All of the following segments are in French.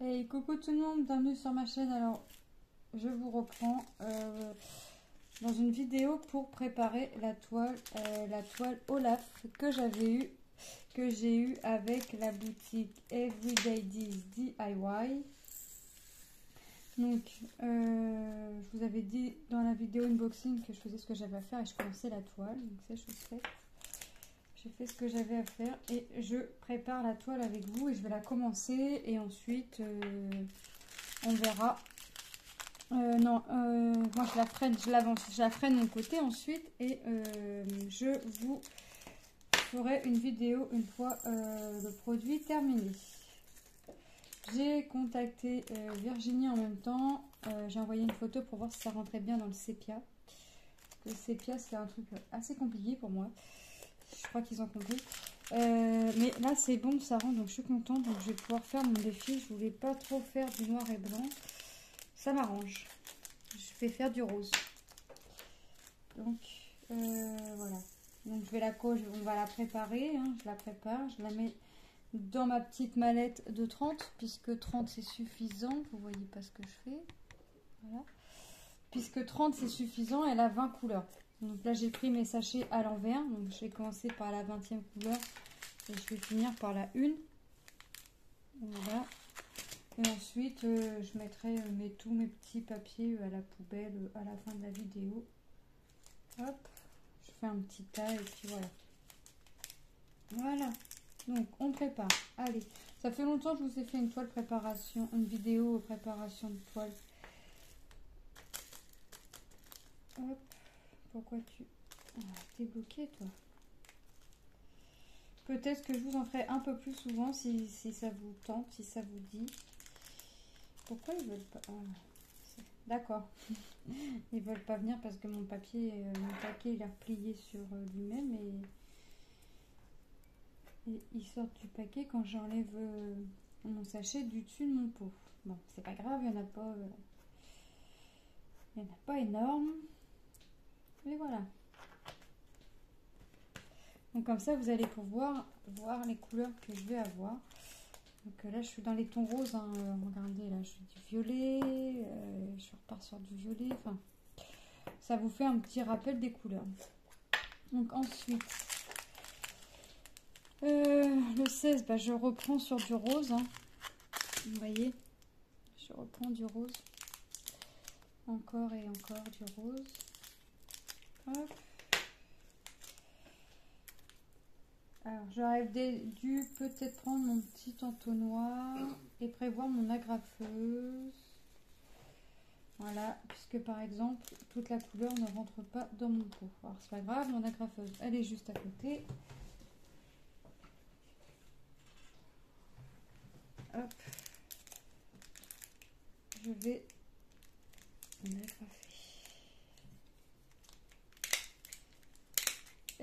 Hey, coucou tout le monde, bienvenue sur ma chaîne. Alors, je vous reprends dans une vidéo pour préparer la toile Olaf que j'ai eu avec la boutique Everyday DIY. Donc, je vous avais dit dans la vidéo unboxing que je faisais ce que j'avais à faire et je commençais la toile. Donc, c'est chose faite. J'ai fait ce que j'avais à faire et je prépare la toile avec vous et je vais la commencer et ensuite on verra. Non, moi je la freine, je la freine de mon côté ensuite et je vous ferai une vidéo une fois le produit terminé. J'ai contacté Virginie en même temps. J'ai envoyé une photo pour voir si ça rentrait bien dans le sépia. Le sépia c'est un truc assez compliqué pour moi. Je crois qu'ils ont compris. Mais là, c'est bon, ça rentre, donc je suis contente. Donc, je vais pouvoir faire mon défi. Je voulais pas trop faire du noir et blanc. Ça m'arrange. Je vais faire du rose. Donc, voilà. Donc, on va la préparer. Hein. Je la prépare. Je la mets dans ma petite mallette de 30, puisque 30, c'est suffisant. Vous voyez pas ce que je fais. Voilà. Puisque 30, c'est suffisant. Elle a 20 couleurs. Donc là, j'ai pris mes sachets à l'envers. Donc, je vais commencer par la 20e couleur. Et je vais finir par la 1. Voilà. Et ensuite, je mettrai tous mes petits papiers à la poubelle à la fin de la vidéo. Hop. Je fais un petit tas et puis voilà. Voilà. Donc, on prépare. Allez. Ça fait longtemps que je vous ai fait une toile préparation, une vidéo préparation de toile. Hop. Pourquoi tu... Ah, t'es bloqué, toi. Peut-être que je vous en ferai un peu plus souvent si ça vous tente, si ça vous dit. Pourquoi ils veulent pas... Ah, d'accord. Ils veulent pas venir parce que mon papier, mon paquet, il est replié sur lui-même et il sort du paquet quand j'enlève mon sachet du dessus de mon pot. Bon, c'est pas grave, il n'y en a pas énorme. Mais voilà. Donc comme ça, vous allez pouvoir voir les couleurs que je vais avoir. Donc là, je suis dans les tons roses. Hein. Regardez, là, je suis du violet. Je repars sur du violet. Enfin, ça vous fait un petit rappel des couleurs. Donc ensuite, le 16, bah, je reprends sur du rose. Hein. Vous voyez, je reprends du rose. Encore et encore du rose. Hop. Alors, j'aurais dû peut-être prendre mon petit entonnoir et prévoir mon agrafeuse. Voilà, puisque par exemple, toute la couleur ne rentre pas dans mon pot. Alors, c'est pas grave, mon agrafeuse, elle est juste à côté. Hop. Je vais l'agrafer.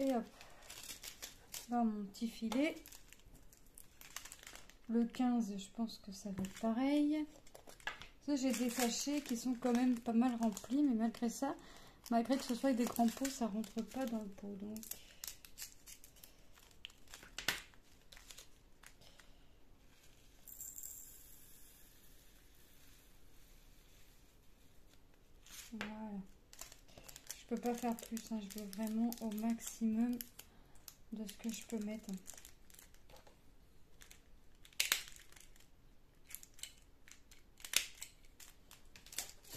Et hop. Dans mon petit filet. Le 15, je pense que ça va être pareil. J'ai des sachets qui sont quand même pas mal remplis, mais malgré ça, malgré que ce soit avec des grands pots, ça rentre pas dans le pot. Donc, voilà. Je peux pas faire plus, hein. Je vais vraiment au maximum de ce que je peux mettre.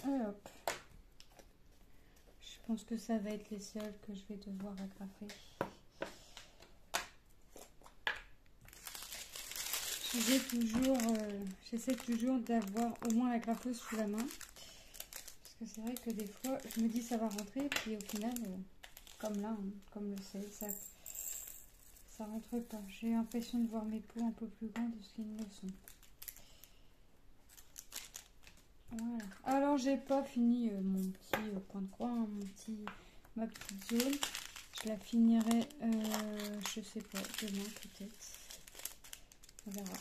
Et hop. Je pense que ça va être les seuls que je vais devoir agrafer. J'essaie toujours d'avoir au moins l'agrafeuse sous la main. Parce que c'est vrai que des fois, je me dis ça va rentrer. Puis au final, comme là, hein, comme le sel, ça rentre pas. J'ai l'impression de voir mes pots un peu plus grands de ce qu'ils ne le sont. Voilà. Alors, j'ai pas fini mon petit point de croix, hein, ma petite zone. Je la finirai, je sais pas, demain peut-être. On verra.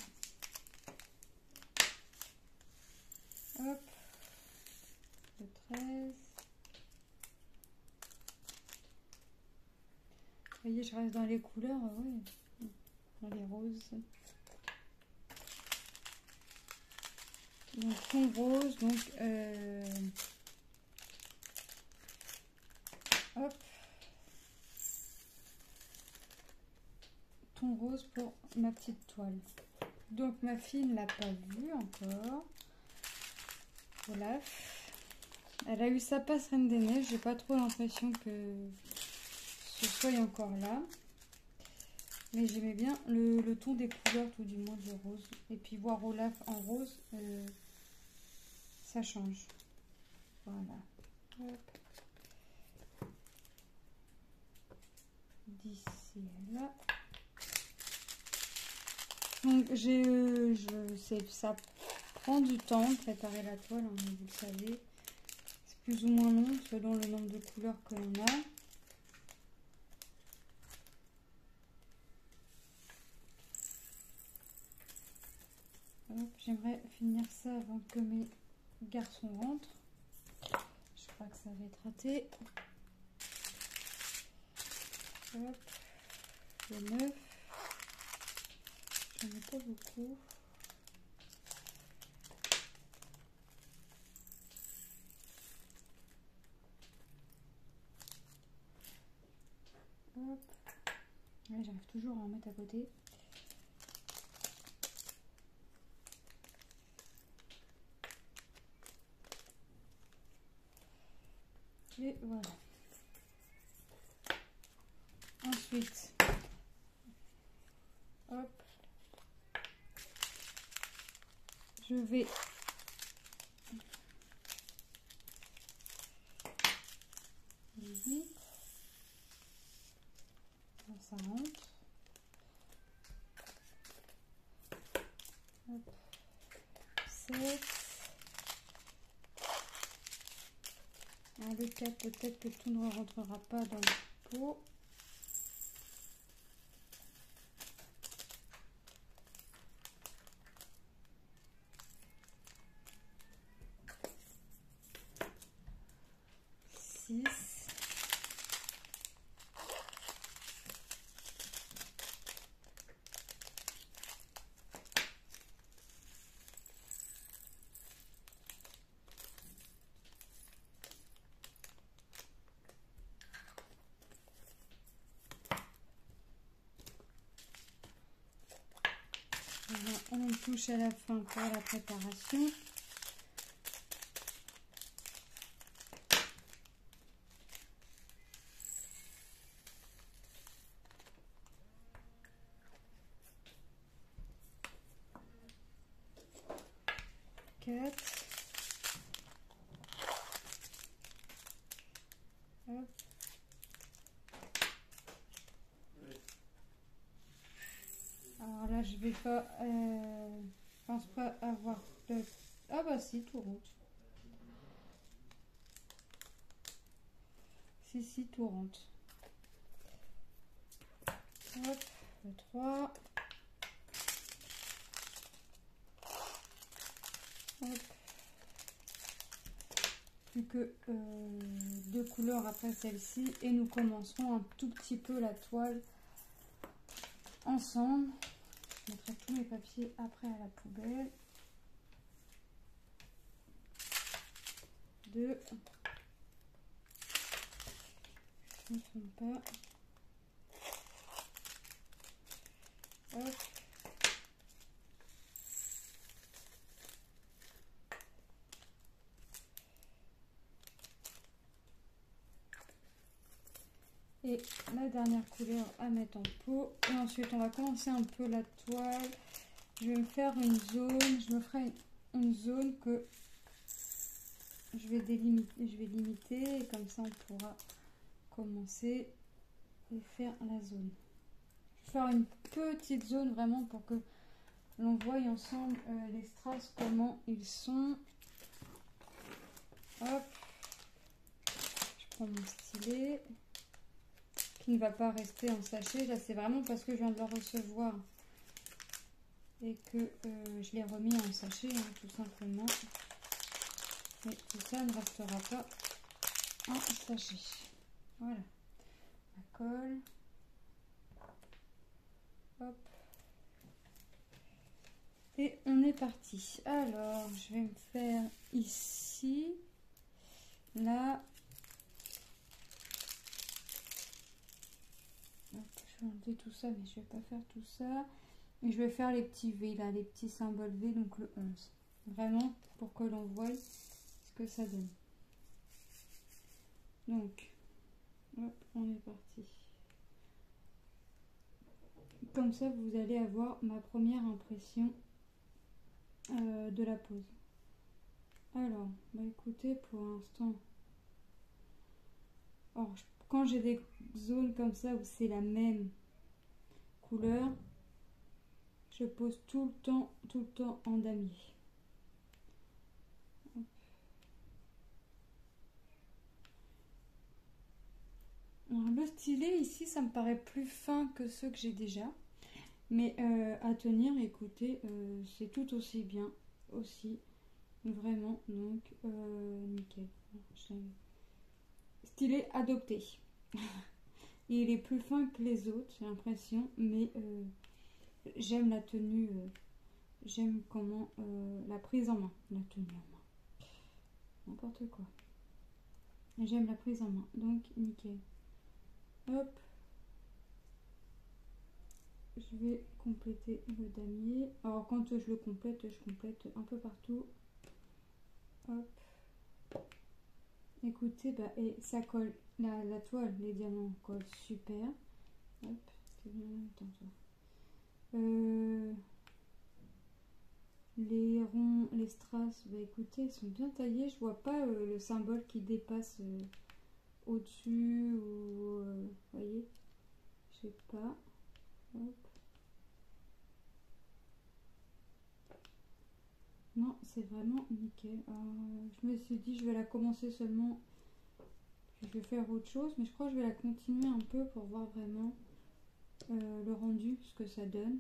Hop. Le 13. Vous voyez, je reste dans les couleurs, oui. Dans les roses. Donc ton rose, donc hop, ton rose pour ma petite toile. Donc ma fille ne l'a pas vu encore. Olaf. Elle a eu sa passe Reine des Neiges. J'ai pas trop l'impression que ce soit encore là. Mais j'aimais bien le ton des couleurs, tout du moins du rose. Et puis voir Olaf en rose, ça change. Voilà. Hop. D'ici à là. Donc ça prend du temps de préparer la toile, hein, vous le savez. C'est plus ou moins long selon le nombre de couleurs que l'on a. J'aimerais finir ça avant que mes garçons rentrent. Je crois que ça va être raté. Hop. Le 9. J'en ai pas beaucoup. Hop. Ouais, j'arrive toujours à en mettre à côté. Et voilà. Ensuite, hop, je vais vite. Ça rentre. Hop. 7. Le 4, peut-être que tout ne rentrera pas dans le pot. On touche à la fin pour la préparation. Hop. Alors là, je vais pas, pense pas avoir de... Ah bah si, tout rentre. Si, tout rentre. Hop, le 3. Hop. Plus que 2 couleurs après celle-ci. Et nous commencerons un tout petit peu la toile ensemble. Je mettrai tous mes papiers après à la poubelle. 2. Je ne ferme pas. Hop. Et la dernière couleur à mettre en pot. Et ensuite, on va commencer un peu la toile. Je vais me faire une zone. Je me ferai une zone que je vais délimiter. Je vais limiter. Et comme ça, on pourra commencer et faire la zone. Je vais faire une petite zone vraiment pour que l'on voie ensemble les strass, comment ils sont. Hop. Je prends mon stylet. Qui ne va pas rester en sachet. Là, c'est vraiment parce que je viens de le recevoir et que je l'ai remis en sachet, hein, tout simplement. Mais tout ça ne restera pas en sachet. Voilà. La colle. Hop. Et on est parti. Alors, je vais me faire ici, là. Hop, je vais enlever tout ça, mais je vais pas faire tout ça. Et je vais faire les petits V, là, les petits symboles V, donc le 11. Vraiment, pour que l'on voie ce que ça donne. Donc, hop, on est parti. Comme ça, vous allez avoir ma première impression de la pose. Alors, bah écoutez, pour l'instant, quand j'ai des zones comme ça où c'est la même couleur, je pose tout le temps en damier. Hop. Alors, le stylet ici, ça me paraît plus fin que ceux que j'ai déjà. Mais à tenir, écoutez, c'est tout aussi bien aussi. Vraiment, donc nickel. Stylet adopté. Il est plus fin que les autres, j'ai l'impression, mais j'aime la tenue, j'aime comment la prise en main, la tenue en main. N'importe quoi. J'aime la prise en main, donc nickel. Hop. Je vais compléter le damier. Alors quand je le complète, je complète un peu partout. Hop. Écoutez, bah, et ça colle, la toile, les diamants collent super. Hop, c'est bien, attends, les ronds, les strass, bah écoutez, ils sont bien taillés. Je vois pas le symbole qui dépasse au-dessus ou voyez, je sais pas. Hop. Non, c'est vraiment nickel. Je me suis dit, je vais la commencer seulement, puis je vais faire autre chose, mais je crois que je vais la continuer un peu pour voir vraiment le rendu, ce que ça donne.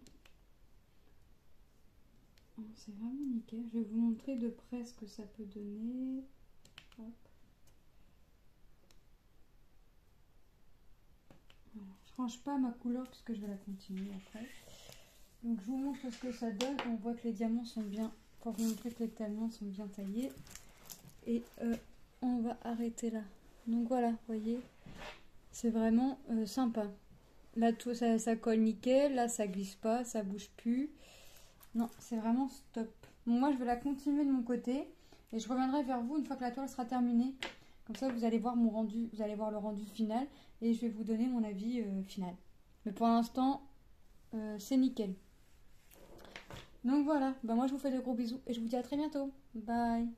C'est vraiment nickel. Je vais vous montrer de près ce que ça peut donner. Hop. Voilà. Je range pas ma couleur puisque je vais la continuer après. Donc je vous montre ce que ça donne. On voit que les diamants sont bien, pour vous montrer que les diamants sont bien taillés. Et on va arrêter là. Donc voilà, vous voyez, c'est vraiment sympa. Là tout ça colle nickel, là ça glisse pas, ça bouge plus. Non, c'est vraiment stop. Bon, moi je vais la continuer de mon côté et je reviendrai vers vous une fois que la toile sera terminée. Comme ça vous allez voir mon rendu, vous allez voir le rendu final et je vais vous donner mon avis final. Mais pour l'instant, c'est nickel. Donc voilà, bah moi je vous fais de gros bisous et je vous dis à très bientôt. Bye.